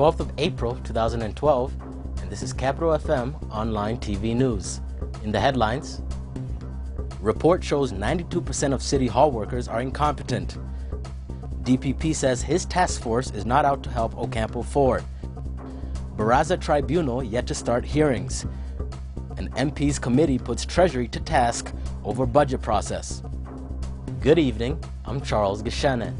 12th of April 2012, and this is Capital FM Online TV News. In the headlines, report shows 92% of City Hall workers are incompetent. DPP says his task force is not out to help Ocampo 4. Barraza Tribunal yet to start hearings. An MP's committee puts Treasury to task over budget process. Good evening, I'm Charles Gishane.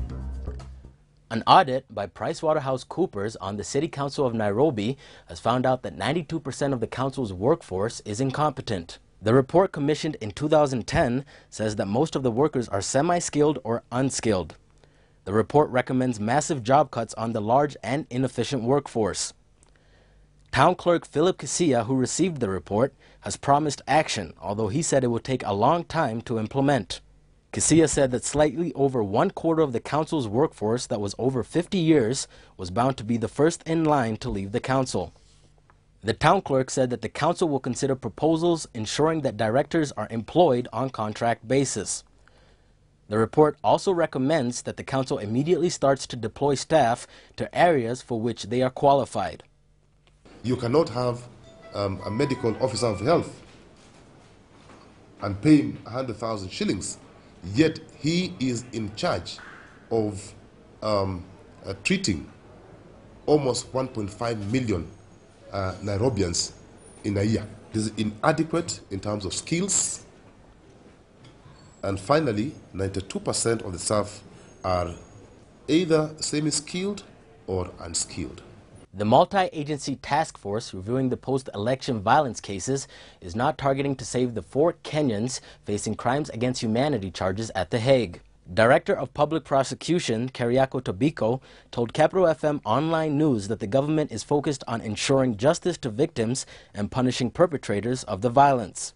An audit by PricewaterhouseCoopers on the City Council of Nairobi has found out that 92% of the council's workforce is incompetent. The report, commissioned in 2010, says that most of the workers are semi-skilled or unskilled. The report recommends massive job cuts on the large and inefficient workforce. Town Clerk Philip Kissia, who received the report, has promised action, although he said it would take a long time to implement. Kissia said that slightly over 1/4 of the council's workforce that was over 50 years was bound to be the first in line to leave the council. The town clerk said that the council will consider proposals ensuring that directors are employed on contract basis. The report also recommends that the council immediately starts to deploy staff to areas for which they are qualified. You cannot have a medical officer of health and pay him 100,000 shillings, yet he is in charge of treating almost 1.5 million Nairobians in a year. This is inadequate in terms of skills. And finally, 92% of the staff are either semi-skilled or unskilled. The multi-agency task force reviewing the post-election violence cases is not targeting to save the 4 Kenyans facing crimes against humanity charges at The Hague. Director of Public Prosecution, Keriako Tobiko, told Capital FM Online News that the government is focused on ensuring justice to victims and punishing perpetrators of the violence.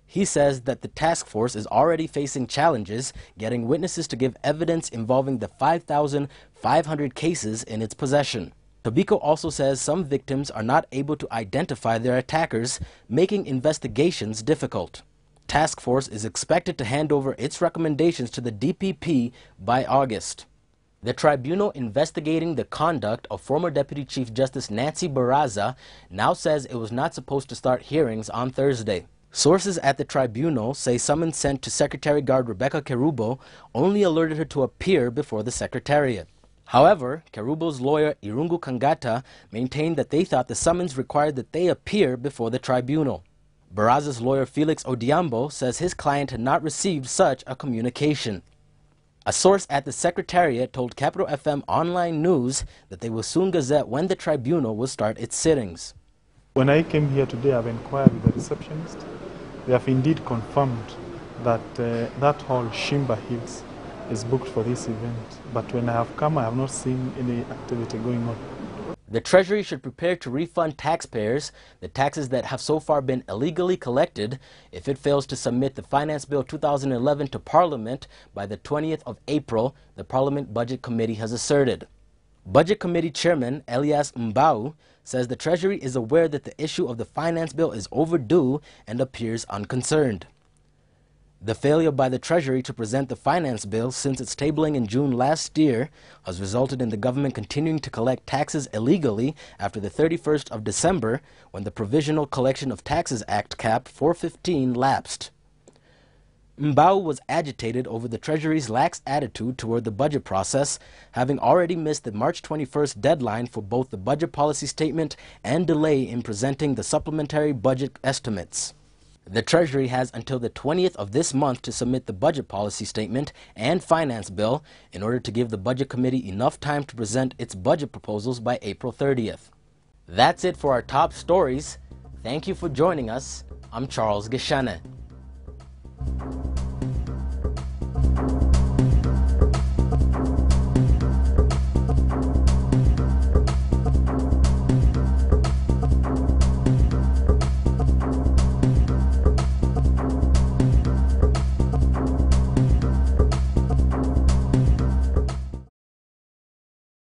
He says that the task force is already facing challenges getting witnesses to give evidence involving the 5,500 cases in its possession. Tobiko also says some victims are not able to identify their attackers, making investigations difficult. Task force is expected to hand over its recommendations to the DPP by August. The tribunal investigating the conduct of former Deputy Chief Justice Nancy Barraza now says it was not supposed to start hearings on Thursday. Sources at the tribunal say summons sent to Secretary Guard Rebecca Kerubo only alerted her to appear before the Secretariat. However, Kerubo's lawyer Irungu Kangata maintained that they thought the summons required that they appear before the tribunal. Barraza's lawyer Felix Odiambo says his client had not received such a communication. A source at the Secretariat told Capital FM Online News that they will soon gazette when the tribunal will start its sittings. When I came here today, I've inquired with the receptionist. They have indeed confirmed that that hall, Shimba Hills, is booked for this event. But when I have come, I have not seen any activity going on. The Treasury should prepare to refund taxpayers the taxes that have so far been illegally collected if it fails to submit the Finance Bill 2011 to Parliament by the 20th of April, the Parliament Budget Committee has asserted. Budget Committee Chairman Elias Mbau says the Treasury is aware that the issue of the Finance Bill is overdue and appears unconcerned. The failure by the Treasury to present the Finance Bill since its tabling in June last year has resulted in the government continuing to collect taxes illegally after the 31st of December, when the Provisional Collection of Taxes Act Cap 415 lapsed. Mbau was agitated over the Treasury's lax attitude toward the budget process, having already missed the March 21st deadline for both the budget policy statement and delay in presenting the supplementary budget estimates. The Treasury has until the 20th of this month to submit the budget policy statement and finance bill in order to give the Budget Committee enough time to present its budget proposals by April 30th. That's it for our top stories. Thank you for joining us. I'm Charles Gishane.